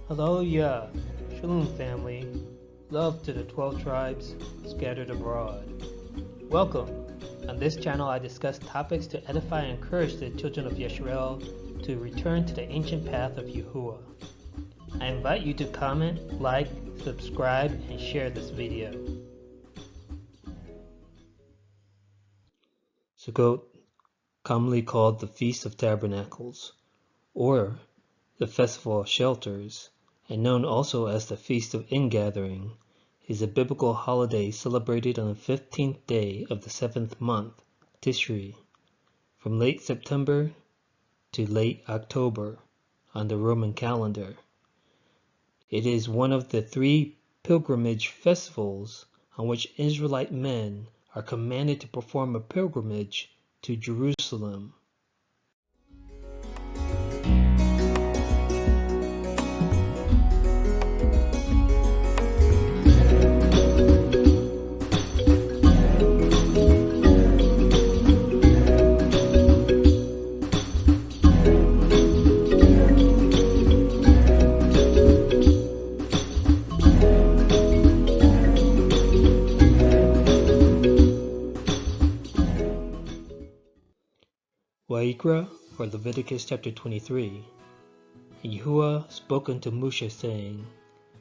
Hallelujah, Shalom family, love to the 12 tribes scattered abroad. Welcome. On this channel I discuss topics to edify and encourage the children of Yisrael to return to the ancient path of Yahuwah. I invite you to comment, like, subscribe, and share this video. Sukkot, commonly called the Feast of Tabernacles, or the Festival of Shelters, and known also as the Feast of Ingathering, is a biblical holiday celebrated on the 15th day of the 7th month, Tishri, from late September to late October on the Roman calendar. It is one of the 3 pilgrimage festivals on which Israelite men are commanded to perform a pilgrimage to Jerusalem. Wa'ikra, or Leviticus chapter 23. And Yahuwah spoke unto Moshe, saying,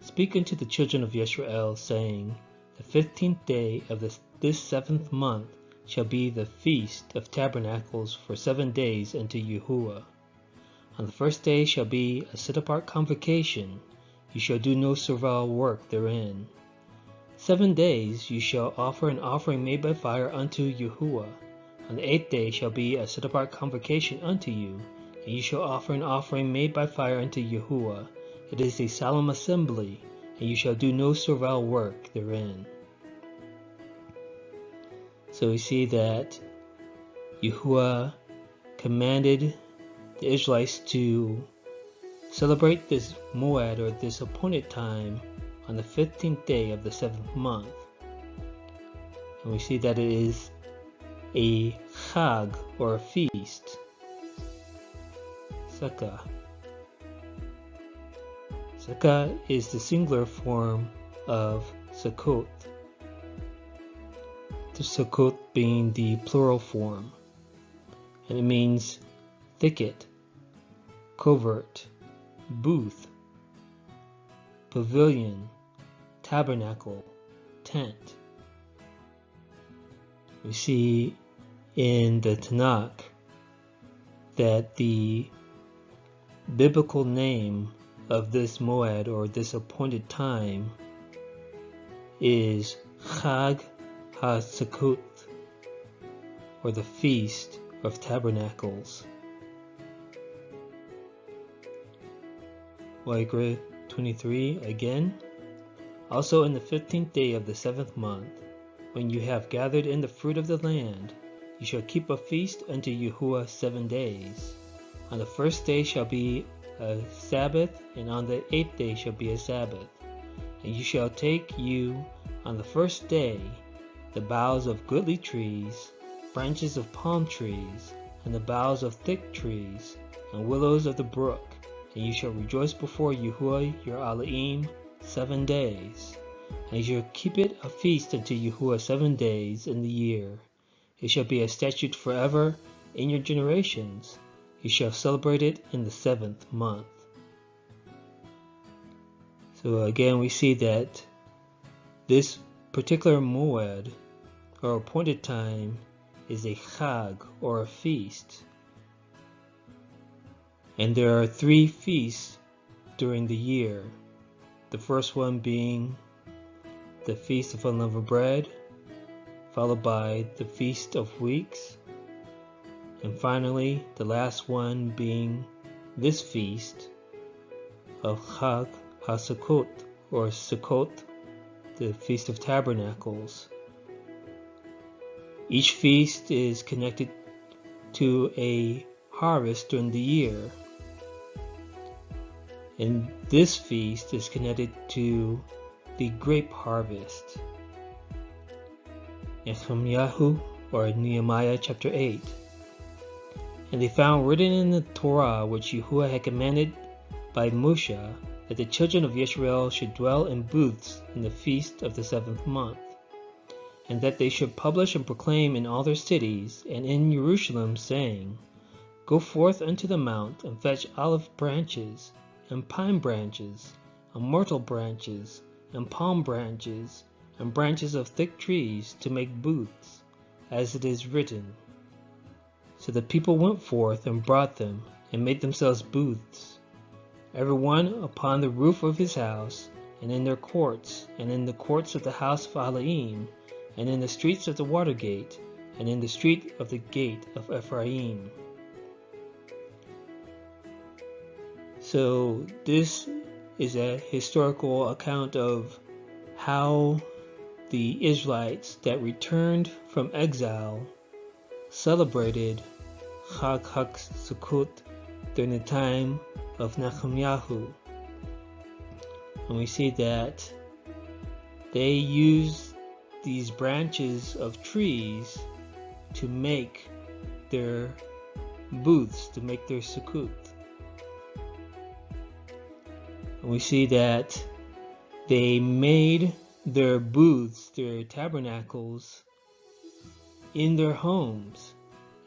Speak unto the children of Yisrael, saying, The 15th day of this 7th month shall be the Feast of Tabernacles for 7 days unto Yahuwah. On the first day shall be a set-apart convocation. You shall do no servile work therein. 7 days you shall offer an offering made by fire unto Yahuwah. On the 8th day shall be a set-apart convocation unto you, and you shall offer an offering made by fire unto Yahuwah. It is a solemn assembly, and you shall do no servile work therein. So we see that Yahuwah commanded the Israelites to celebrate this Moed, or this appointed time, on the 15th day of the 7th month. And we see that it is a chag, or a feast. Sukkah. Sukkah is the singular form of Sukkot, the Sukkot being the plural form, and it means thicket, covert, booth, pavilion, tabernacle, tent. We see in the Tanakh that the biblical name of this Moed, or this appointed time, is Chag HaSukkot, or the Feast of Tabernacles. Wa'ikra 23 again. Also in the 15th day of the 7th month, when you have gathered in the fruit of the land, you shall keep a feast unto Yahuwah 7 days. On the first day shall be a Sabbath, and on the 8th day shall be a Sabbath. And you shall take you on the first day the boughs of goodly trees, branches of palm trees, and the boughs of thick trees, and willows of the brook, and you shall rejoice before Yahuwah your Elohim 7 days. And you shall keep it a feast unto Yahuwah 7 days in the year. It shall be a statute forever in your generations. You shall celebrate it in the 7th month. So again, we see that this particular Moed, or appointed time, is a chag, or a feast. And there are 3 feasts during the year. The first one being the Feast of Unleavened Bread, followed by the Feast of Weeks, and finally the last one being this feast of Chag HaSukkot, or Sukkot, the Feast of Tabernacles. Each feast is connected to a harvest during the year, and this feast is connected to the grape harvest. Nehemiah, or Nehemiah chapter 8. And they found written in the Torah which Yahuwah had commanded by Moshe that the children of Israel should dwell in booths in the feast of the 7th month, and that they should publish and proclaim in all their cities and in Jerusalem, saying, Go forth unto the mount, and fetch olive branches, and pine branches, and myrtle branches, and palm branches, and branches of thick trees, to make booths, as it is written. So the people went forth and brought them, and made themselves booths, every one upon the roof of his house, and in their courts, and in the courts of the house of Elohim, and in the streets of the water gate, and in the street of the gate of Ephraim. So this is a historical account of how the Israelites that returned from exile celebrated Chag Sukkot during the time of Nehemiah. And we see that they used these branches of trees to make their booths, to make their Sukkot. And we see that they made their booths, their tabernacles, in their homes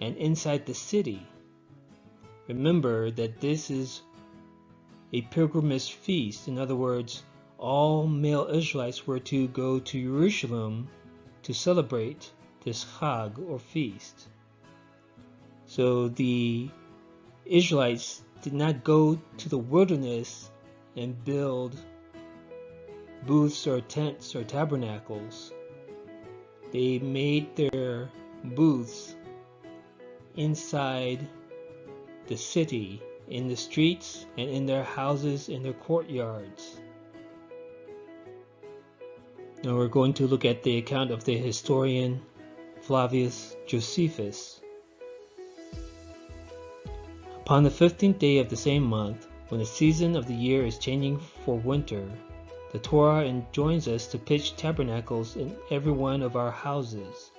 and inside the city. Remember that this is a pilgrimage feast. In other words, all male Israelites were to go to Jerusalem to celebrate this Chag or feast. So the Israelites did not go to the wilderness and build booths or tents or tabernacles. They made their booths inside the city, in the streets, and in their houses, in their courtyards. Now we're going to look at the account of the historian Flavius Josephus. Upon the 15th day of the same month, when the season of the year is changing for winter, the Torah enjoins us to pitch tabernacles in every one of our houses,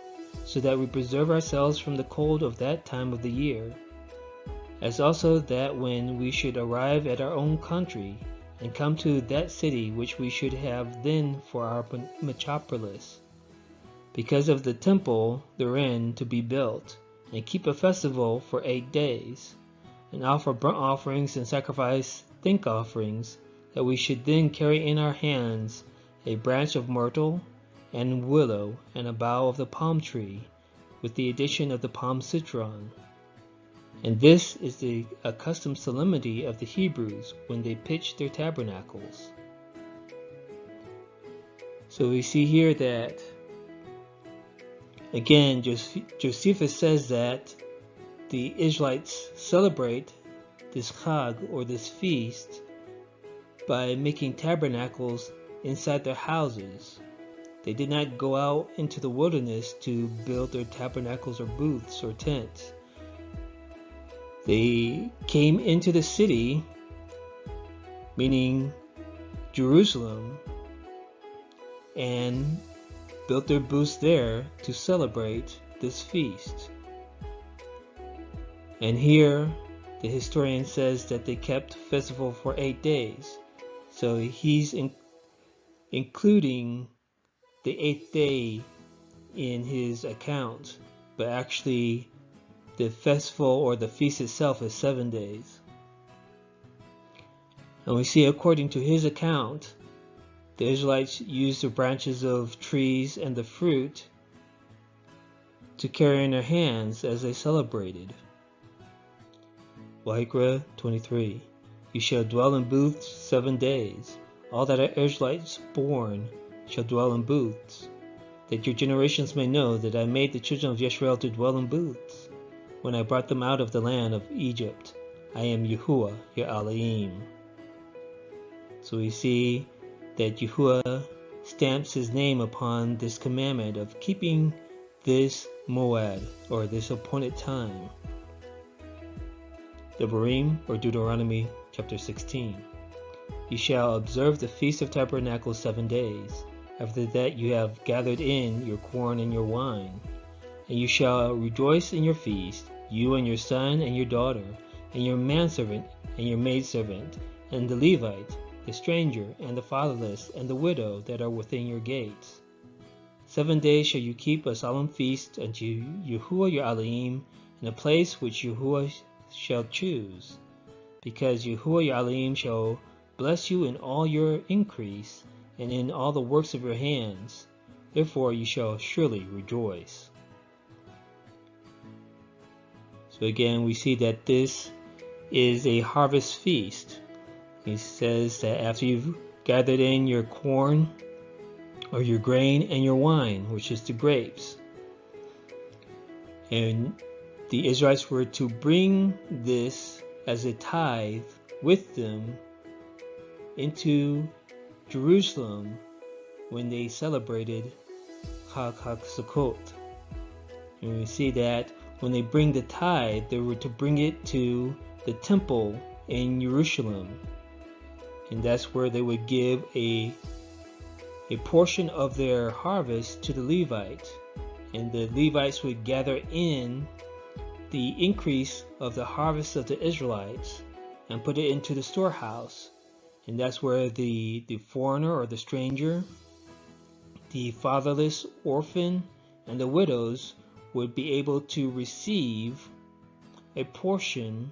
so that we preserve ourselves from the cold of that time of the year, as also that when we should arrive at our own country, and come to that city which we should have then for our metropolis, because of the temple therein to be built, and keep a festival for 8 days, and offer burnt offerings and sacrifice thank offerings, that we should then carry in our hands a branch of myrtle and willow and a bough of the palm tree, with the addition of the palm citron. And this is the accustomed solemnity of the Hebrews when they pitch their tabernacles. So we see here that, again, Josephus says that the Israelites celebrate this Chag or this feast by making tabernacles inside their houses. They did not go out into the wilderness to build their tabernacles or booths or tents. They came into the city, meaning Jerusalem, and built their booths there to celebrate this feast. And here the historian says that they kept festival for 8 days. So he's including the 8th day in his account, but actually the festival or the feast itself is 7 days. And we see, according to his account, the Israelites used the branches of trees and the fruit to carry in their hands as they celebrated. Vayikra 23. You shall dwell in booths 7 days. All that are Israelites born shall dwell in booths, that your generations may know that I made the children of Israel to dwell in booths, when I brought them out of the land of Egypt. I am Yahuwah, your Elohim. So we see that Yahuwah stamps his name upon this commandment of keeping this moed, or this appointed time. Devarim, or Deuteronomy chapter 16. You shall observe the Feast of Tabernacles 7 days. After that you have gathered in your corn and your wine. And you shall rejoice in your feast, you and your son and your daughter, and your manservant and your maidservant, and the Levite, the stranger, and the fatherless, and the widow that are within your gates. 7 days shall you keep a solemn feast unto Yahuwah your Elohim in a place which Yahuwah shall choose, because Yahuwah your Elohim shall bless you in all your increase, and in all the works of your hands. Therefore you shall surely rejoice. So again, we see that this is a harvest feast. He says that after you've gathered in your corn, or your grain, and your wine, which is the grapes, and the Israelites were to bring this as a tithe with them into Jerusalem when they celebrated Chag Sukkot. And we see that when they bring the tithe, they were to bring it to the temple in Jerusalem, and that's where they would give a portion of their harvest to the Levites, and the Levites would gather in the increase of the harvest of the Israelites and put it into the storehouse, and that's where the foreigner or the stranger, the fatherless, orphan, and the widows would be able to receive a portion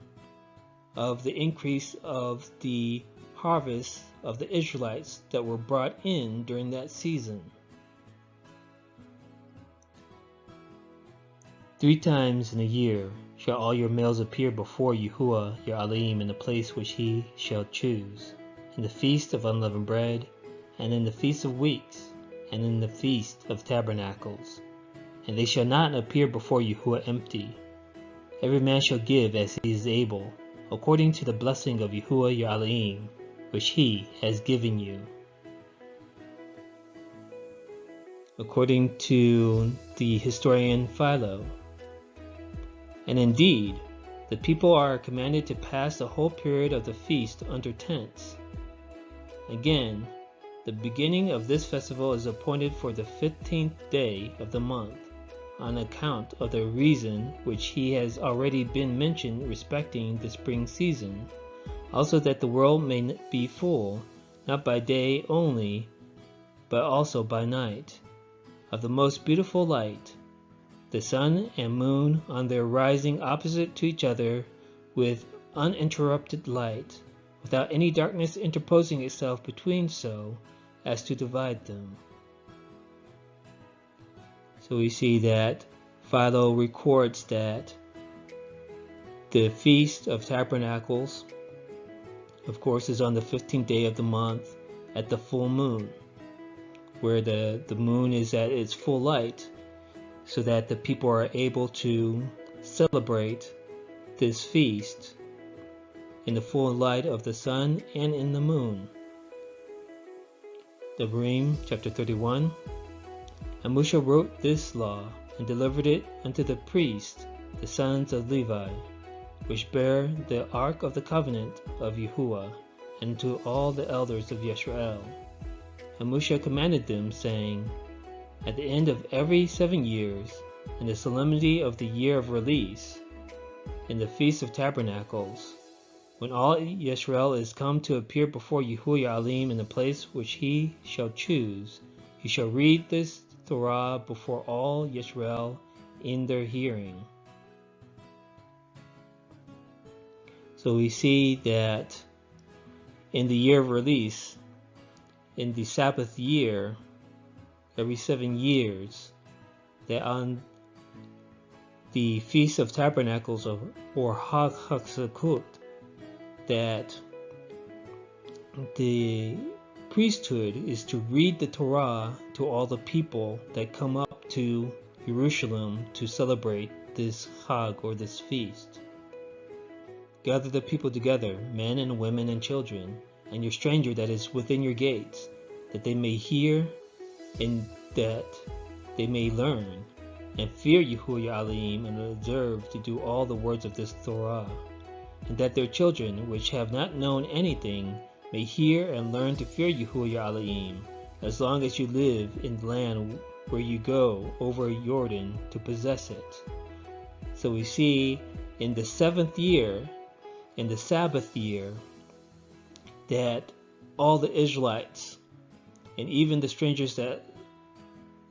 of the increase of the harvest of the Israelites that were brought in during that season. 3 times in a year shall all your males appear before Yahuwah your Elohim in the place which he shall choose, in the feast of unleavened bread, and in the feast of weeks, and in the feast of tabernacles. And they shall not appear before Yahuwah empty. Every man shall give as he is able, according to the blessing of Yahuwah your Elohim, which he has given you. According to the historian Philo. And indeed, the people are commanded to pass the whole period of the feast under tents. Again, the beginning of this festival is appointed for the 15th day of the month, on account of the reason which he has already been mentioned respecting the spring season, also that the world may be full, not by day only, but also by night, of the most beautiful light, the sun and moon on their rising opposite to each other with uninterrupted light, without any darkness interposing itself between so as to divide them. So we see that Philo records that the Feast of Tabernacles, of course, is on the 15th day of the month at the full moon, where the moon is at its full light, so that the people are able to celebrate this feast in the full light of the sun and in the moon. Devarim chapter 31. And Moshe wrote this law and delivered it unto the priests, the sons of Levi, which bear the ark of the covenant of Yahuwah, and to all the elders of Yisrael. And Moshe commanded them, saying, at the end of every 7 years, in the solemnity of the year of release, in the Feast of Tabernacles, when all Yisrael is come to appear before Yahuwah your Elohim in the place which he shall choose, he shall read this Torah before all Yisrael in their hearing. So we see that in the year of release, in the Sabbath year, every 7 years, that on the Feast of Tabernacles or Chag Sukkot, that the priesthood is to read the Torah to all the people that come up to Jerusalem to celebrate this Chag or this feast. Gather the people together, men and women and children, and your stranger that is within your gates, that they may hear and that they may learn, and fear Yahuwah your Elohim, and observe to do all the words of this Torah, and that their children, which have not known anything, may hear and learn to fear Yahuwah your Elohim, as long as you live in the land where you go over Jordan to possess it. So we see in the 7th year, in the Sabbath year, that all the Israelites, and even the strangers that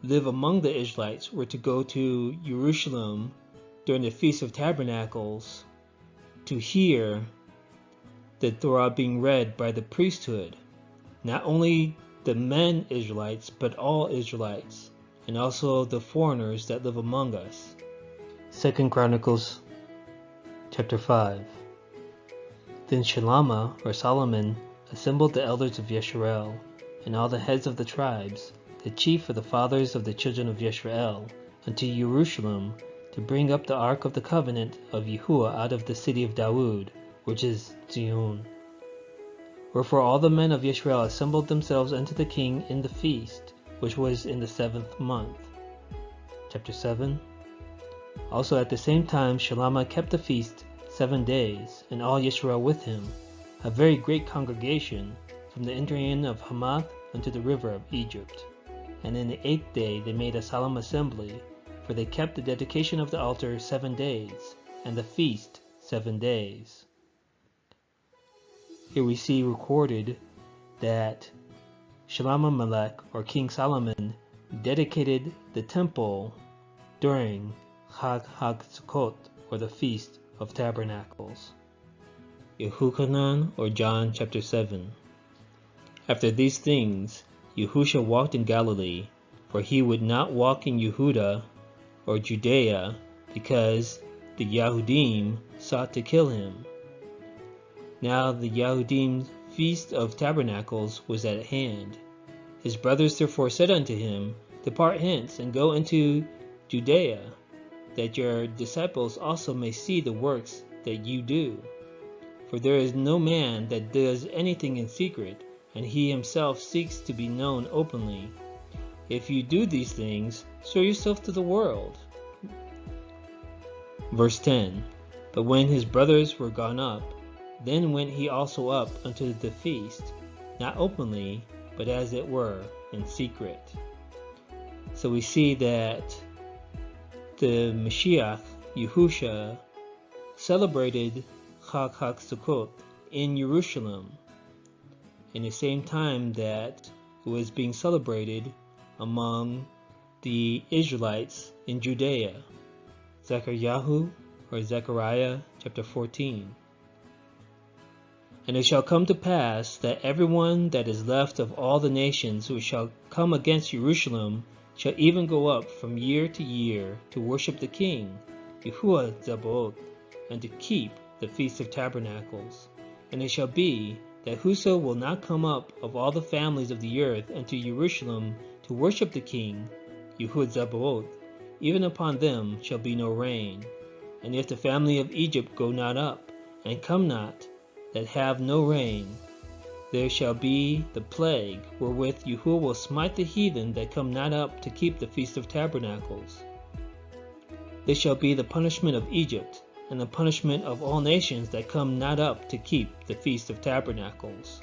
live among the Israelites, were to go to Jerusalem during the Feast of Tabernacles to hear the Torah being read by the priesthood, not only the men Israelites, but all Israelites, and also the foreigners that live among us. 2 Chronicles chapter 5. Then Shalama, or Solomon, assembled the elders of Yisrael, and all the heads of the tribes, the chief of the fathers of the children of Yisrael, unto Jerusalem, to bring up the ark of the covenant of Yahuwah out of the city of Dawood, which is Zion. Wherefore all the men of Yisrael assembled themselves unto the king in the feast, which was in the 7th month. Chapter 7. Also at the same time Shalama kept the feast 7 days, and all Yisrael with him, a very great congregation, from the entering in of Hamath unto the river of Egypt. And in the 8th day they made a solemn assembly, for they kept the dedication of the altar 7 days, and the feast 7 days. Here we see recorded that Shlomo Melech, or King Solomon, dedicated the temple during Chag Sukkot, or the Feast of Tabernacles. Yehuchanan, or John chapter 7. After these things, Yahusha walked in Galilee, for he would not walk in Yehuda or Judea, because the Yahudim sought to kill him. Now the Yahudim feast of Tabernacles was at hand. His brothers therefore said unto him, Depart hence, and go into Judea, that your disciples also may see the works that you do. For there is no man that does anything in secret, and he himself seeks to be known openly. If you do these things, show yourself to the world. Verse 10. But when his brothers were gone up, then went he also up unto the feast, not openly, but as it were in secret. So we see that the Mashiach, Yahusha, celebrated Chag Sukkot in Jerusalem, in the same time that it was being celebrated among the Israelites in Judea. Zechariah chapter 14. And it shall come to pass that everyone that is left of all the nations which shall come against Jerusalem shall even go up from year to year to worship the King, Yahuwah Zabaoth, and to keep the Feast of Tabernacles. And it shall be that whoso will not come up of all the families of the earth unto Jerusalem to worship the King, Yahuwah Zabaoth, even upon them shall be no rain. And if the family of Egypt go not up, and come not, that have no rain, there shall be the plague wherewith Yahuwah will smite the heathen that come not up to keep the Feast of Tabernacles. This shall be the punishment of Egypt, and the punishment of all nations that come not up to keep the Feast of Tabernacles.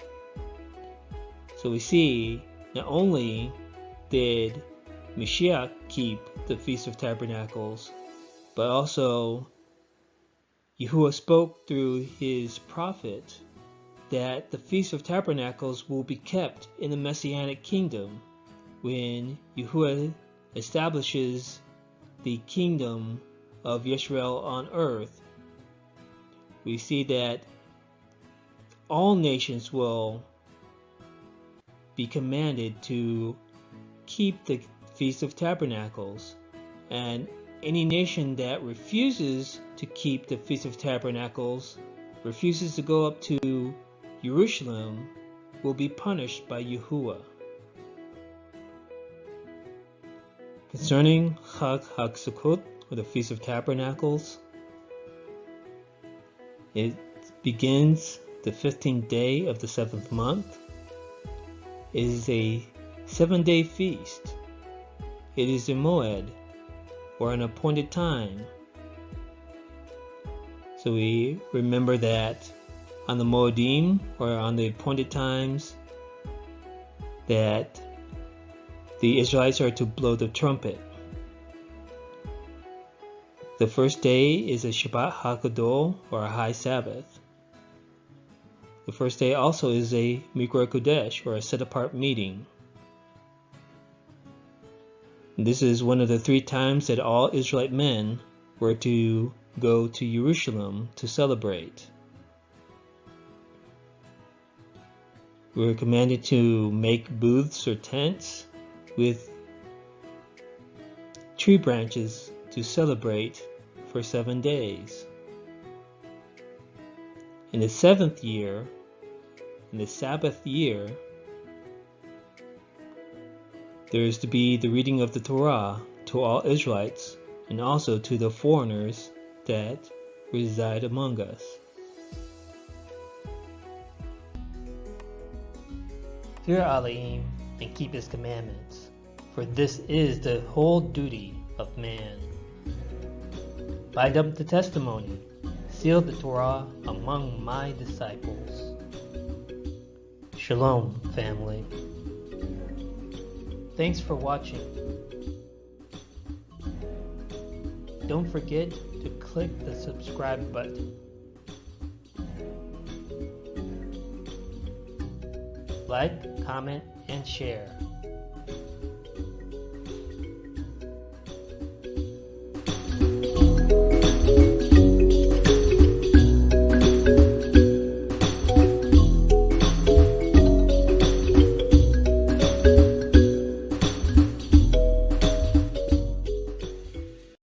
So we see, not only did Mashiach keep the Feast of Tabernacles, but also Yahuwah spoke through his prophet that the Feast of Tabernacles will be kept in the Messianic kingdom when Yahuwah establishes the kingdom of Yisrael on earth. We see that all nations will be commanded to keep the Feast of Tabernacles, and any nation that refuses to keep the Feast of Tabernacles, refuses to go up to Jerusalem, will be punished by Yahuwah. Concerning Chag Sukkot, or the Feast of Tabernacles, it begins the 15th day of the 7th month. It is a 7-day feast. It is a moed, or an appointed time. So we remember that on the moedim, or on the appointed times, that the Israelites are to blow the trumpet. The first day is a Shabbat HaGadol, or a high Sabbath. The first day also is a Mikra Kodesh, or a set-apart meeting. This is one of the 3 times that all Israelite men were to go to Jerusalem to celebrate. We were commanded to make booths or tents with tree branches to celebrate for 7 days. In the 7th year, in the Sabbath year, there is to be the reading of the Torah to all Israelites and also to the foreigners that reside among us. Fear Elohim and keep his commandments, for this is the whole duty of man. Bind up the testimony, seal the Torah among my disciples. Shalom, family. Thanks for watching. Don't forget to click the subscribe button. Like, comment, and share.